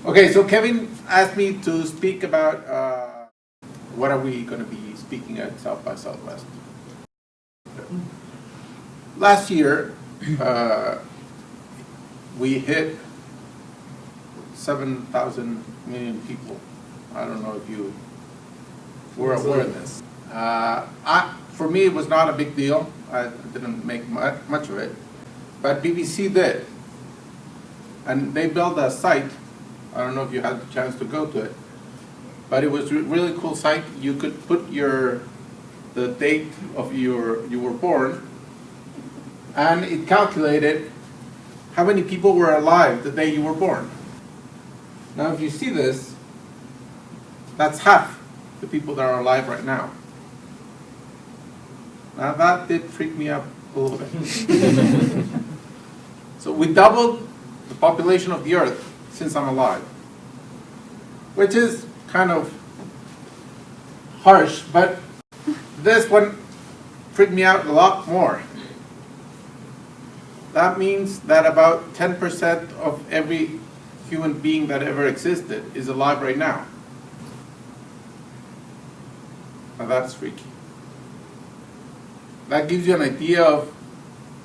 Okay, so Kevin asked me to speak about what are we going to be speaking at South by Southwest. Last year, we hit 7,000 million people. I don't know if you were aware of this. For me, it was not a big deal. I didn't make much of it. But BBC did. And they built a site. I don't know if you had the chance to go to it. But it was a really cool site. You could put the date of you were born, and it calculated how many people were alive the day you were born. Now, if you see this, that's half the people that are alive right now. Now, that did freak me out a little bit. So we doubled the population of the Earth since I'm alive, which is kind of harsh, but this one freaked me out a lot more. That means that about 10% of every human being that ever existed is alive right now. Now that's freaky. That gives you an idea of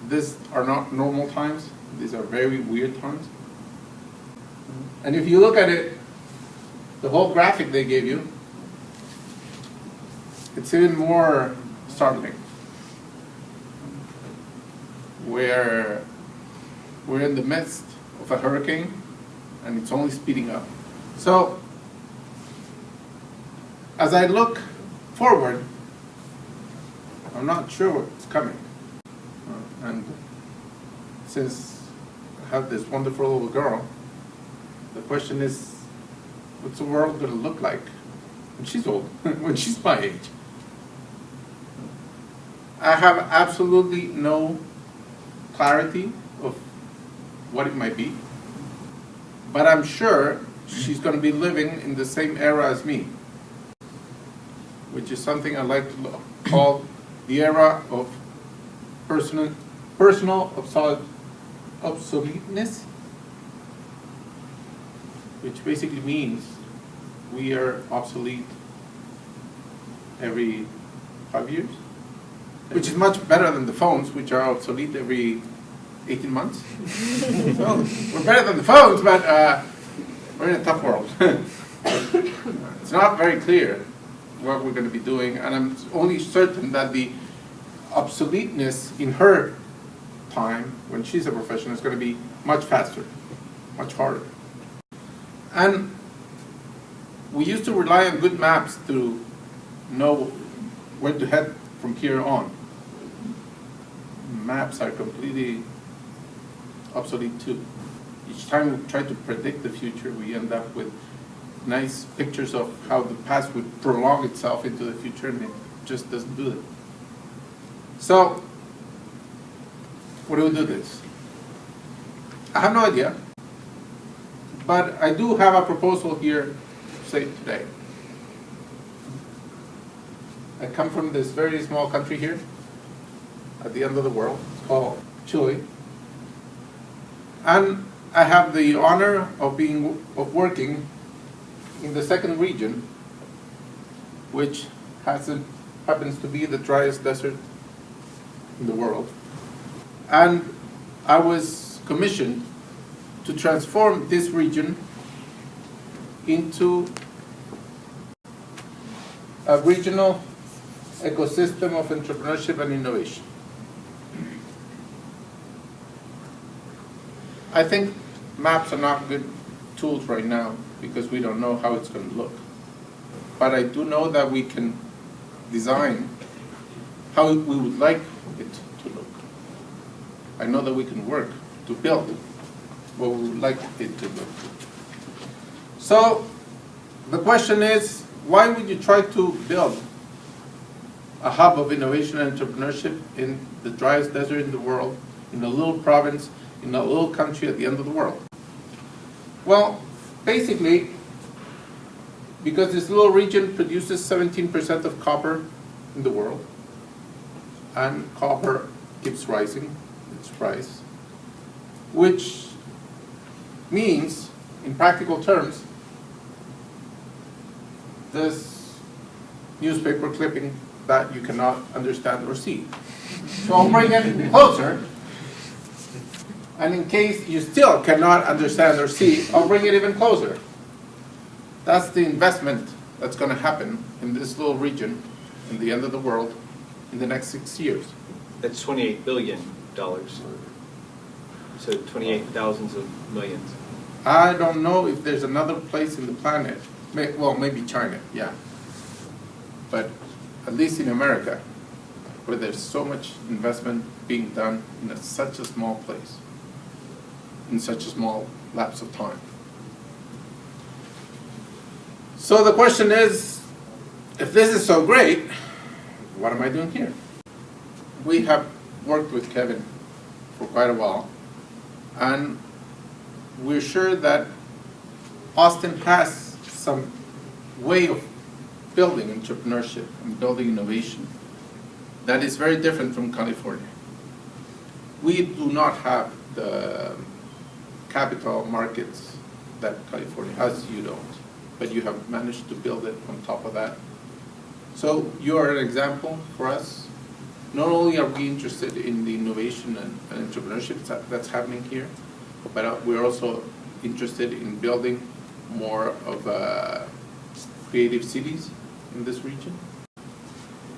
these are not normal times. These are very weird times. And if you look at it, the whole graphic they gave you, it's even more startling. We're in the midst of a hurricane, and it's only speeding up. So, as I look forward, I'm not sure what's coming. And since I have this wonderful little girl, the question is, what's the world going to look like when she's old, when she's my age? I have absolutely no clarity of what it might be, but I'm sure she's going to be living in the same era as me, which is something I like to call the era of personal obsoleteness, which basically means we are obsolete every 5 years, which is much better than the phones, which are obsolete every 18 months. So we're better than the phones, but we're in a tough world. It's not very clear what we're going to be doing, and I'm only certain that the obsoleteness in her time, when she's a professional, is going to be much faster, much harder. And we used to rely on good maps to know where to head from here on. Maps are completely obsolete too. Each time we try to predict the future, we end up with nice pictures of how the past would prolong itself into the future, and it just doesn't do it. So, what do we do this? I have no idea, but I do have a proposal here to say today. I come from this very small country here at the end of the world. It's called Chile. And I have the honor of working in the second region, which happens to be the driest desert in the world. And I was commissioned to transform this region into a regional ecosystem of entrepreneurship and innovation. I think maps are not good tools right now because we don't know how it's going to look. But I do know that we can design how we would like it to look. I know that we can work to build what we would like it to look. So the question is, why would you try to build a hub of innovation and entrepreneurship in the driest desert in the world, in a little province, in a little country at the end of the world? Well, basically, because this little region produces 17% of copper in the world, and copper keeps rising its price, which means in practical terms, this newspaper clipping that you cannot understand or see. So I'll bring it closer, and in case you still cannot understand or see, I'll bring it even closer. That's the investment that's going to happen in this little region, in the end of the world, in the next 6 years. That's $28 billion. So 28 thousands of millions. I don't know if there's another place in the planet, well, maybe China, yeah. But at least in America, where there's so much investment being done in such a small place, in such a small lapse of time. So the question is, if this is so great, what am I doing here? We have worked with Kevin for quite a while, and we're sure that Austin has some way of building entrepreneurship and building innovation that is very different from California. We do not have the capital markets that California has, you don't, but you have managed to build it on top of that. So you are an example for us. Not only are we interested in the innovation and entrepreneurship that's happening here, but we're also interested in building more of creative cities in this region.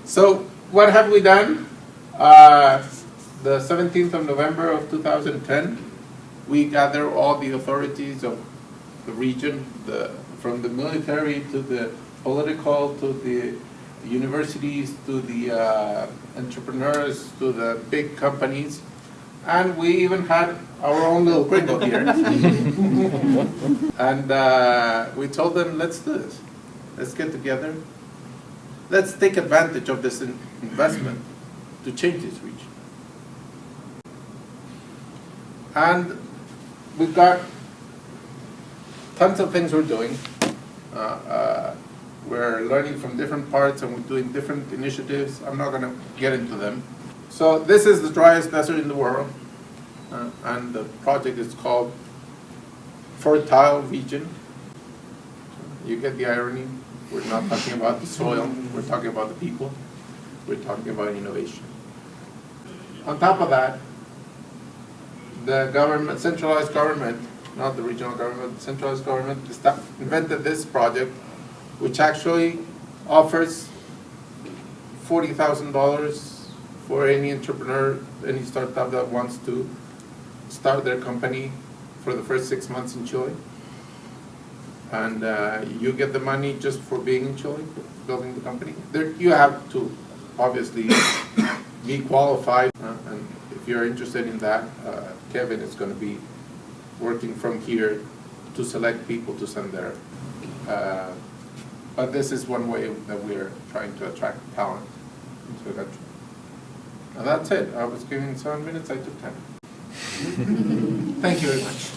So what have we done? The 17th of November of 2010, we gather all the authorities of the region, from the military to the political to the universities to the entrepreneurs to the big companies, and we even had our own little gringo here. And we told them, let's do this. Let's get together. Let's take advantage of this investment to change this region. And we've got tons of things we're doing. We're learning from different parts and we're doing different initiatives. I'm not going to get into them. So this is the driest desert in the world, and the project is called Fertile Region. You get the irony. We're not talking about the soil, we're talking about the people, we're talking about innovation. On top of that, the government, centralized government, not the regional government, the centralized government invented this project, which actually offers $40,000 for any entrepreneur, any startup that wants to start their company for the first 6 months in Chile. And you get the money just for being in Chile, building the company. You have to obviously be qualified, and if you're interested in that, Kevin is going to be working from here to select people to send there. But this is one way that we're trying to attract talent into the country. And that's it. I was given 7 minutes, I took 10. Thank you very much.